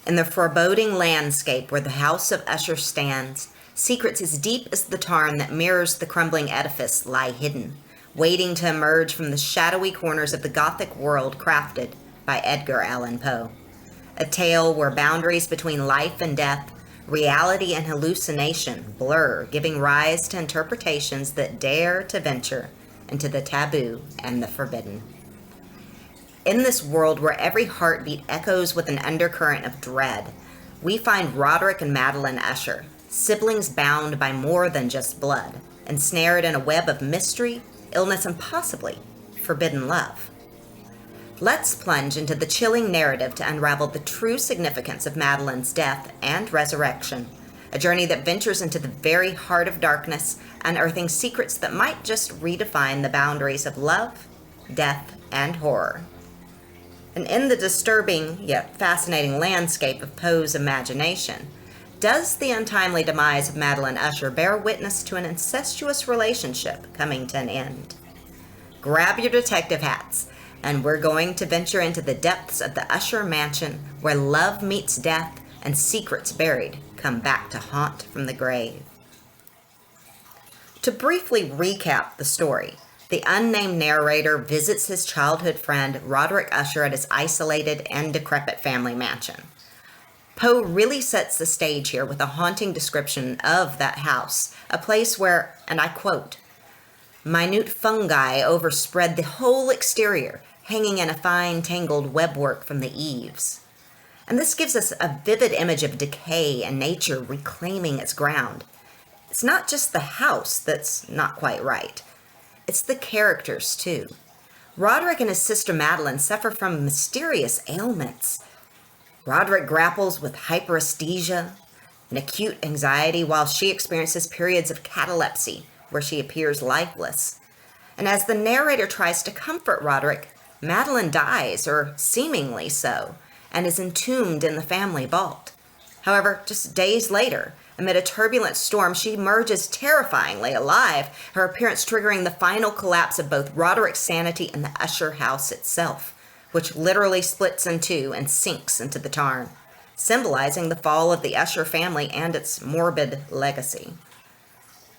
In the foreboding landscape where the house of Usher stands, secrets as deep as the tarn that mirrors the crumbling edifice lie hidden, waiting to emerge from the shadowy corners of the Gothic world crafted by Edgar Allan Poe. A tale where boundaries between life and death, reality and hallucination blur, giving rise to interpretations that dare to venture into the taboo and the forbidden. In this world where every heartbeat echoes with an undercurrent of dread, we find Roderick and Madeline Usher, siblings bound by more than just blood, ensnared in a web of mystery, illness, and possibly forbidden love. Let's plunge into the chilling narrative to unravel the true significance of Madeline's death and resurrection, a journey that ventures into the very heart of darkness, unearthing secrets that might just redefine the boundaries of love, death, and horror. And in the disturbing yet fascinating landscape of Poe's imagination, does the untimely demise of Madeline Usher bear witness to an incestuous relationship coming to an end? Grab your detective hats, and we're going to venture into the depths of the Usher mansion where love meets death and secrets buried come back to haunt from the grave. To briefly recap the story, the unnamed narrator visits his childhood friend Roderick Usher at his isolated and decrepit family mansion. Poe really sets the stage here with a haunting description of that house, a place where, and I quote, "minute fungi overspread the whole exterior, hanging in a fine tangled webwork from the eaves." And this gives us a vivid image of decay and nature reclaiming its ground. It's not just the house that's not quite right. It's the characters, too. Roderick and his sister Madeline suffer from mysterious ailments. Roderick grapples with hyperesthesia, an acute anxiety, while she experiences periods of catalepsy, where she appears lifeless. And as the narrator tries to comfort Roderick, Madeline dies, or seemingly so, and is entombed in the family vault. However, just days later, amid a turbulent storm, she emerges terrifyingly alive, her appearance triggering the final collapse of both Roderick's sanity and the Usher house itself, which literally splits in two and sinks into the Tarn, symbolizing the fall of the Usher family and its morbid legacy.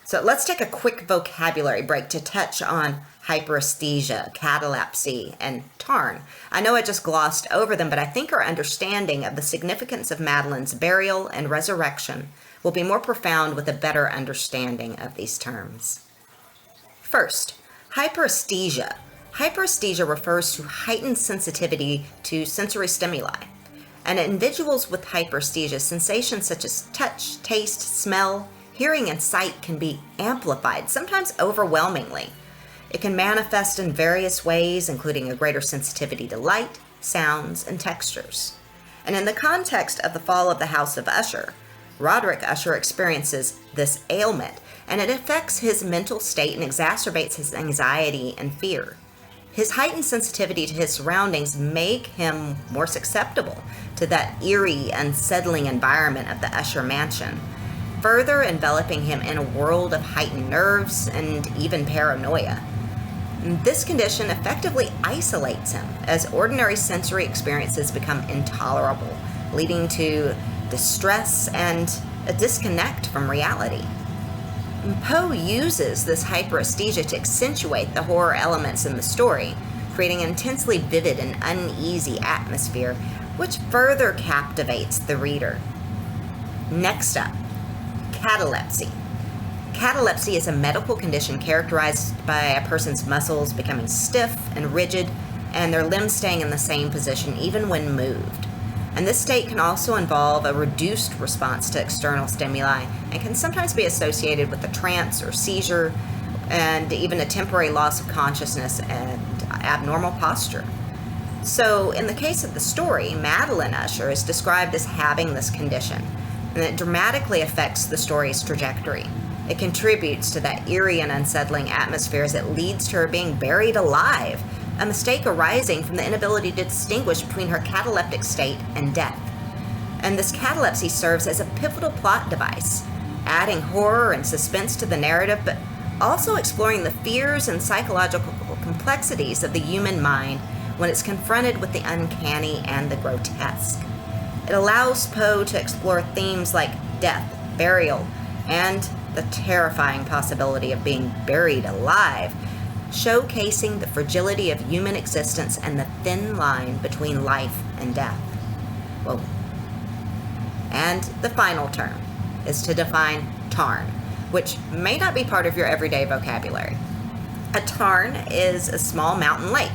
So let's take a quick vocabulary break to touch on hyperesthesia, catalepsy, and Tarn. I know I just glossed over them, but I think our understanding of the significance of Madeline's burial and resurrection will be more profound with a better understanding of these terms. First, hyperesthesia. Hyperesthesia refers to heightened sensitivity to sensory stimuli. And in individuals with hyperesthesia, sensations such as touch, taste, smell, hearing, and sight can be amplified, sometimes overwhelmingly. It can manifest in various ways, including a greater sensitivity to light, sounds, and textures. And in the context of the fall of the House of Usher, Roderick Usher experiences this ailment, and it affects his mental state and exacerbates his anxiety and fear. His heightened sensitivity to his surroundings make him more susceptible to that eerie, unsettling environment of the Usher mansion, further enveloping him in a world of heightened nerves and even paranoia. This condition effectively isolates him as ordinary sensory experiences become intolerable, leading to distress and a disconnect from reality. Poe uses this hyperesthesia to accentuate the horror elements in the story, creating an intensely vivid and uneasy atmosphere, which further captivates the reader. Next up, catalepsy. Catalepsy is a medical condition characterized by a person's muscles becoming stiff and rigid, and their limbs staying in the same position even when moved. And this state can also involve a reduced response to external stimuli and can sometimes be associated with a trance or seizure and even a temporary loss of consciousness and abnormal posture. So in the case of the story, Madeline Usher is described as having this condition, and it dramatically affects the story's trajectory. It contributes to that eerie and unsettling atmosphere as it leads to her being buried alive, a mistake arising from the inability to distinguish between her cataleptic state and death. And this catalepsy serves as a pivotal plot device, adding horror and suspense to the narrative, but also exploring the fears and psychological complexities of the human mind when it's confronted with the uncanny and the grotesque. It allows Poe to explore themes like death, burial, and the terrifying possibility of being buried alive, showcasing the fragility of human existence and the thin line between life and death. Whoa. And the final term is to define Tarn, which may not be part of your everyday vocabulary. A tarn is a small mountain lake,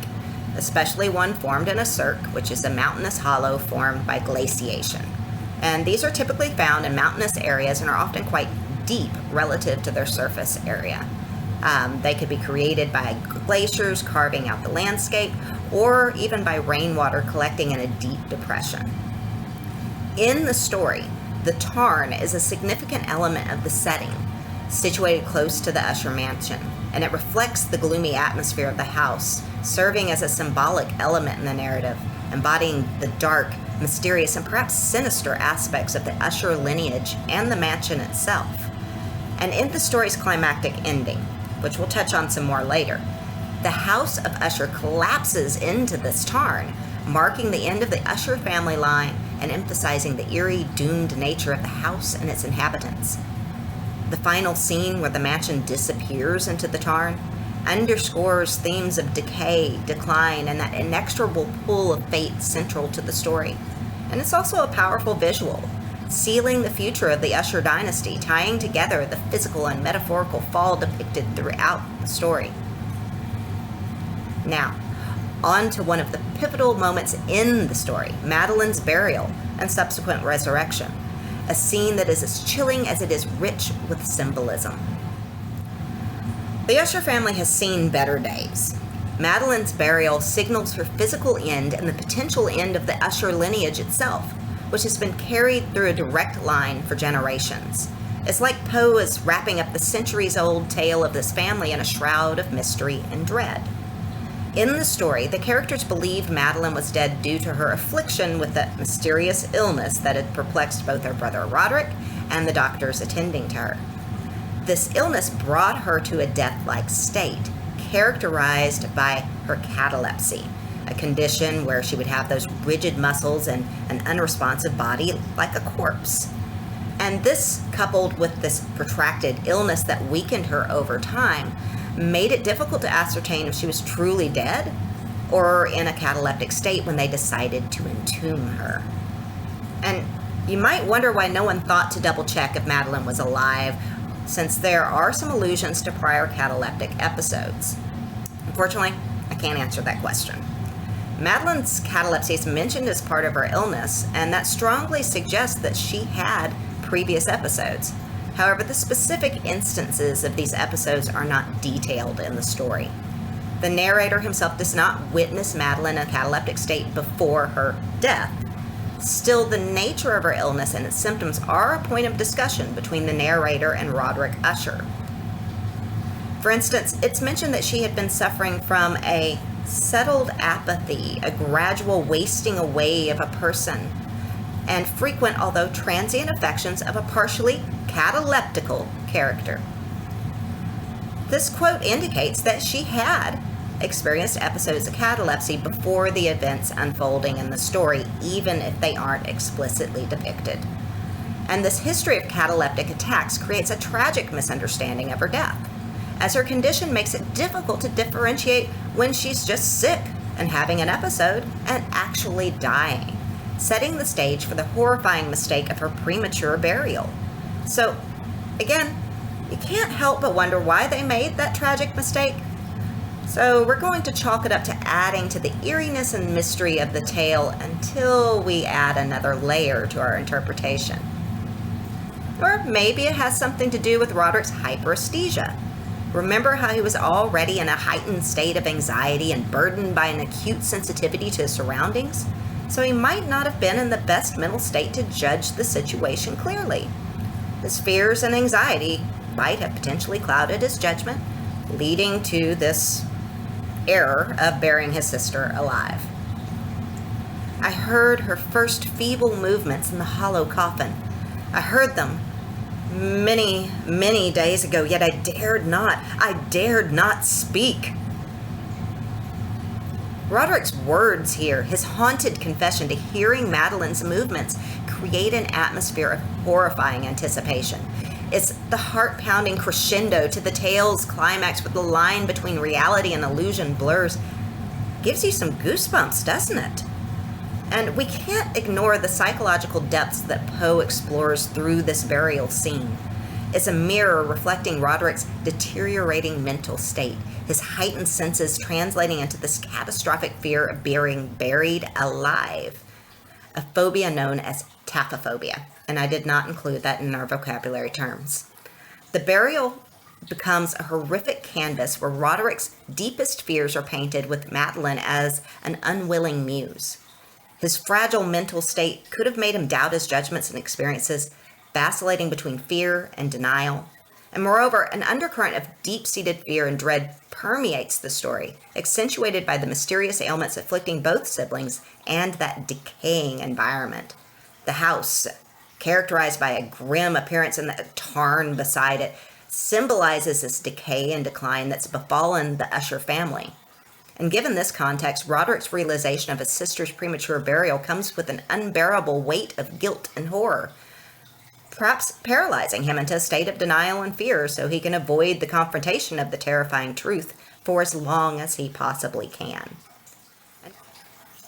especially one formed in a cirque, which is a mountainous hollow formed by glaciation. And these are typically found in mountainous areas and are often quite deep relative to their surface area. They could be created by glaciers carving out the landscape, or even by rainwater collecting in a deep depression. In the story, the Tarn is a significant element of the setting, situated close to the Usher mansion, and it reflects the gloomy atmosphere of the house, serving as a symbolic element in the narrative, embodying the dark, mysterious, and perhaps sinister aspects of the Usher lineage and the mansion itself. And in the story's climactic ending, which we'll touch on some more later, the house of Usher collapses into this Tarn, marking the end of the Usher family line and emphasizing the eerie, doomed nature of the house and its inhabitants. The final scene, where the mansion disappears into the Tarn, underscores themes of decay, decline, and that inexorable pull of fate central to the story. And it's also a powerful visual, sealing the future of the Usher dynasty, tying together the physical and metaphorical fall depicted throughout the story. Now, on to one of the pivotal moments in the story, Madeline's burial and subsequent resurrection, a scene that is as chilling as it is rich with symbolism. The Usher family has seen better days. Madeline's burial signals her physical end and the potential end of the Usher lineage itself, which has been carried through a direct line for generations. It's like Poe is wrapping up the centuries-old tale of this family in a shroud of mystery and dread. In the story, the characters believe Madeline was dead due to her affliction with that mysterious illness that had perplexed both her brother Roderick and the doctors attending to her. This illness brought her to a death-like state, characterized by her catalepsy, a condition where she would have those rigid muscles and an unresponsive body like a corpse. And this, coupled with this protracted illness that weakened her over time, made it difficult to ascertain if she was truly dead or in a cataleptic state when they decided to entomb her. And you might wonder why no one thought to double check if Madeline was alive, since there are some allusions to prior cataleptic episodes. Unfortunately, I can't answer that question. Madeline's catalepsy is mentioned as part of her illness, and that strongly suggests that she had previous episodes. However, the specific instances of these episodes are not detailed in the story. The narrator himself does not witness Madeline in a cataleptic state before her death. Still, the nature of her illness and its symptoms are a point of discussion between the narrator and Roderick Usher. For instance, it's mentioned that she had been suffering from a settled apathy, a gradual wasting away of a person, and frequent, although transient, affections of a partially cataleptical character. This quote indicates that she had experienced episodes of catalepsy before the events unfolding in the story, even if they aren't explicitly depicted. And this history of cataleptic attacks creates a tragic misunderstanding of her death, as her condition makes it difficult to differentiate when she's just sick and having an episode and actually dying, setting the stage for the horrifying mistake of her premature burial. So, again, you can't help but wonder why they made that tragic mistake. So we're going to chalk it up to adding to the eeriness and mystery of the tale until we add another layer to our interpretation. Or maybe it has something to do with Roderick's hyperesthesia. Remember how he was already in a heightened state of anxiety and burdened by an acute sensitivity to his surroundings? So he might not have been in the best mental state to judge the situation clearly. His fears and anxiety might have potentially clouded his judgment, leading to this error of burying his sister alive. I heard her first feeble movements in the hollow coffin. I heard them many, many days ago, yet I dared not speak. Roderick's words here, his haunted confession to hearing Madeline's movements, create an atmosphere of horrifying anticipation. It's the heart-pounding crescendo to the tale's climax with the line between reality and illusion blurs. Gives you some goosebumps, doesn't it? And we can't ignore the psychological depths that Poe explores through this burial scene. It's a mirror reflecting Roderick's deteriorating mental state, his heightened senses translating into this catastrophic fear of being buried alive, a phobia known as taphophobia, and I did not include that in our vocabulary terms. The burial becomes a horrific canvas where Roderick's deepest fears are painted with Madeline as an unwilling muse. His fragile mental state could have made him doubt his judgments and experiences, vacillating between fear and denial. And moreover, an undercurrent of deep-seated fear and dread permeates the story, accentuated by the mysterious ailments afflicting both siblings and that decaying environment. The house, characterized by a grim appearance and the Tarn beside it, symbolizes this decay and decline that's befallen the Usher family. And given this context, Roderick's realization of his sister's premature burial comes with an unbearable weight of guilt and horror, perhaps paralyzing him into a state of denial and fear so he can avoid the confrontation of the terrifying truth for as long as he possibly can.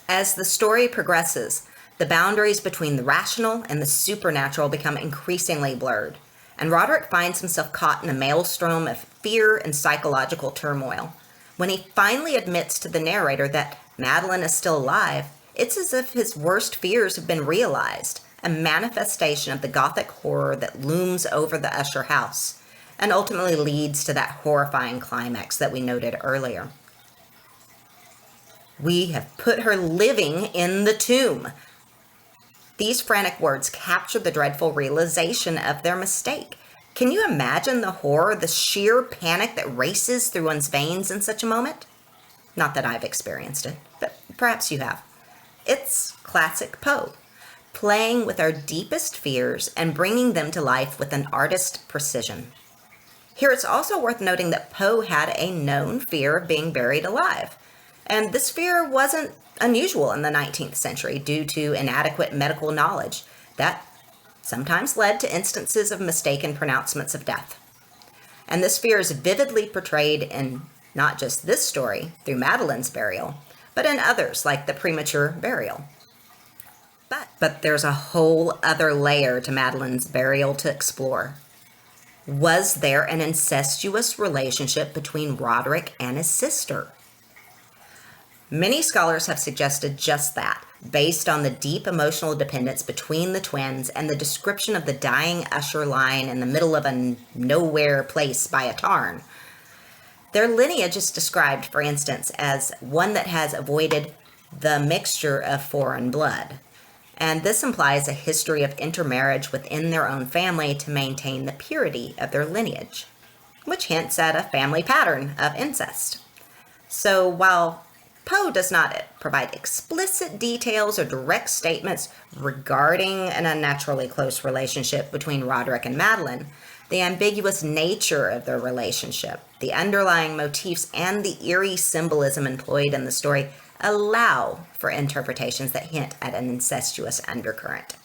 As the story progresses, the boundaries between the rational and the supernatural become increasingly blurred, and Roderick finds himself caught in a maelstrom of fear and psychological turmoil. When he finally admits to the narrator that Madeline is still alive, it's as if his worst fears have been realized, a manifestation of the gothic horror that looms over the Usher house, and ultimately leads to that horrifying climax that we noted earlier. We have put her living in the tomb. These frantic words capture the dreadful realization of their mistake. Can you imagine the horror, the sheer panic that races through one's veins in such a moment? Not that I've experienced it, but perhaps you have. It's classic Poe, playing with our deepest fears and bringing them to life with an artist's precision. Here it's also worth noting that Poe had a known fear of being buried alive, and this fear wasn't unusual in the 19th century due to inadequate medical knowledge that sometimes led to instances of mistaken pronouncements of death. And this fear is vividly portrayed in not just this story through Madeline's burial, but in others like the premature burial. But there's a whole other layer to Madeline's burial to explore. Was there an incestuous relationship between Roderick and his sister? Many scholars have suggested just that, based on the deep emotional dependence between the twins and the description of the dying Usher lying in the middle of a nowhere place by a tarn. Their lineage is described, for instance, as one that has avoided the mixture of foreign blood. And this implies a history of intermarriage within their own family to maintain the purity of their lineage, which hints at a family pattern of incest. So while Poe does not provide explicit details or direct statements regarding an unnaturally close relationship between Roderick and Madeline, the ambiguous nature of their relationship, the underlying motifs, and the eerie symbolism employed in the story allow for interpretations that hint at an incestuous undercurrent.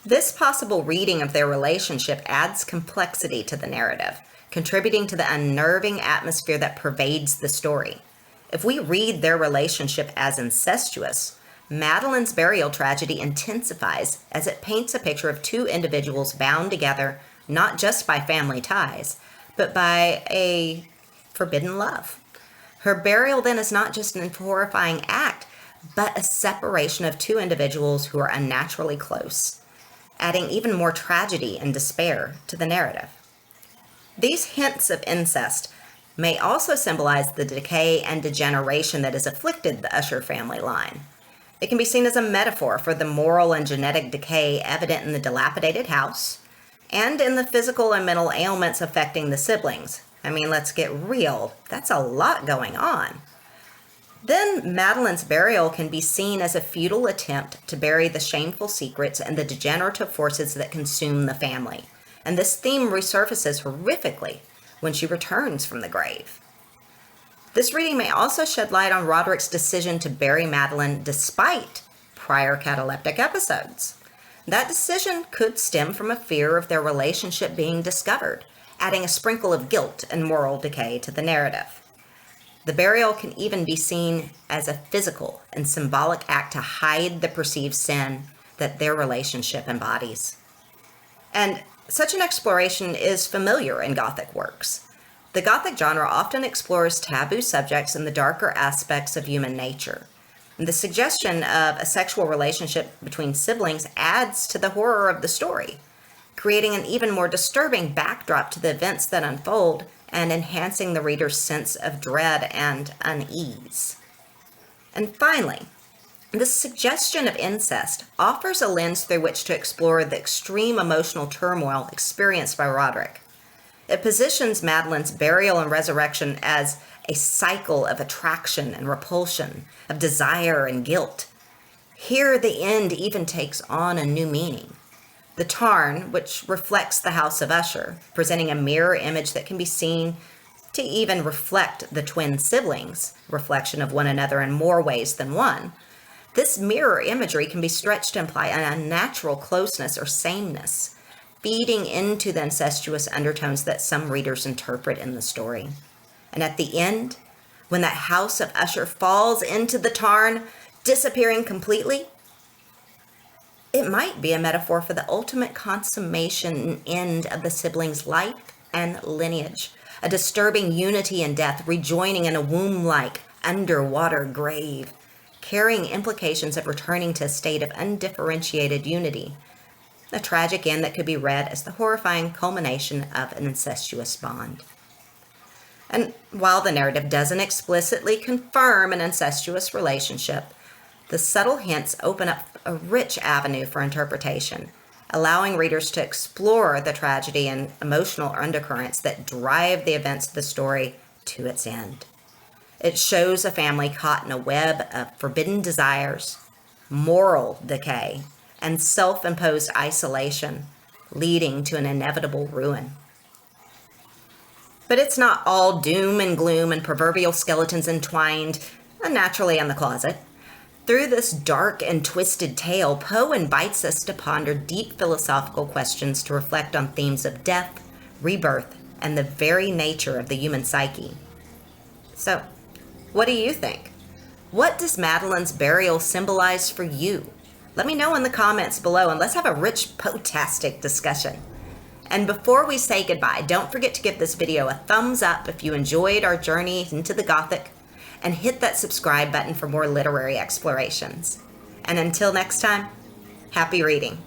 This possible reading of their relationship adds complexity to the narrative, contributing to the unnerving atmosphere that pervades the story. If we read their relationship as incestuous, Madeline's burial tragedy intensifies as it paints a picture of two individuals bound together not just by family ties, but by a forbidden love. Her burial then is not just an horrifying act, but a separation of two individuals who are unnaturally close, adding even more tragedy and despair to the narrative. These hints of incest may also symbolize the decay and degeneration that has afflicted the Usher family line. It can be seen as a metaphor for the moral and genetic decay evident in the dilapidated house and in the physical and mental ailments affecting the siblings. I mean, let's get real. That's a lot going on. Then Madeline's burial can be seen as a futile attempt to bury the shameful secrets and the degenerative forces that consume the family. And this theme resurfaces horrifically when she returns from the grave. This reading may also shed light on Roderick's decision to bury Madeline despite prior cataleptic episodes. That decision could stem from a fear of their relationship being discovered, adding a sprinkle of guilt and moral decay to the narrative. The burial can even be seen as a physical and symbolic act to hide the perceived sin that their relationship embodies. And such an exploration is familiar in Gothic works. The Gothic genre often explores taboo subjects and the darker aspects of human nature. And the suggestion of a sexual relationship between siblings adds to the horror of the story, creating an even more disturbing backdrop to the events that unfold and enhancing the reader's sense of dread and unease. And finally, the suggestion of incest offers a lens through which to explore the extreme emotional turmoil experienced by Roderick. It positions Madeline's burial and resurrection as a cycle of attraction and repulsion, of desire and guilt. Here, the end even takes on a new meaning. The Tarn, which reflects the house of Usher, presenting a mirror image that can be seen to even reflect the twin siblings' reflection of one another in more ways than one. This mirror imagery can be stretched to imply an unnatural closeness or sameness, feeding into the incestuous undertones that some readers interpret in the story. And at the end, when that house of Usher falls into the Tarn, disappearing completely, it might be a metaphor for the ultimate consummation and end of the siblings' life and lineage, a disturbing unity in death, rejoining in a womb-like underwater grave, carrying implications of returning to a state of undifferentiated unity. A tragic end that could be read as the horrifying culmination of an incestuous bond. And while the narrative doesn't explicitly confirm an incestuous relationship, the subtle hints open up a rich avenue for interpretation, allowing readers to explore the tragedy and emotional undercurrents that drive the events of the story to its end. It shows a family caught in a web of forbidden desires, moral decay, and self-imposed isolation, leading to an inevitable ruin. But it's not all doom and gloom and proverbial skeletons entwined unnaturally in the closet. Through this dark and twisted tale, Poe invites us to ponder deep philosophical questions to reflect on themes of death, rebirth, and the very nature of the human psyche. So, what do you think? What does Madeline's burial symbolize for you? Let me know in the comments below, and let's have a rich, poetastic discussion. And before we say goodbye, don't forget to give this video a thumbs up if you enjoyed our journey into the Gothic, and hit that subscribe button for more literary explorations. And until next time, happy reading.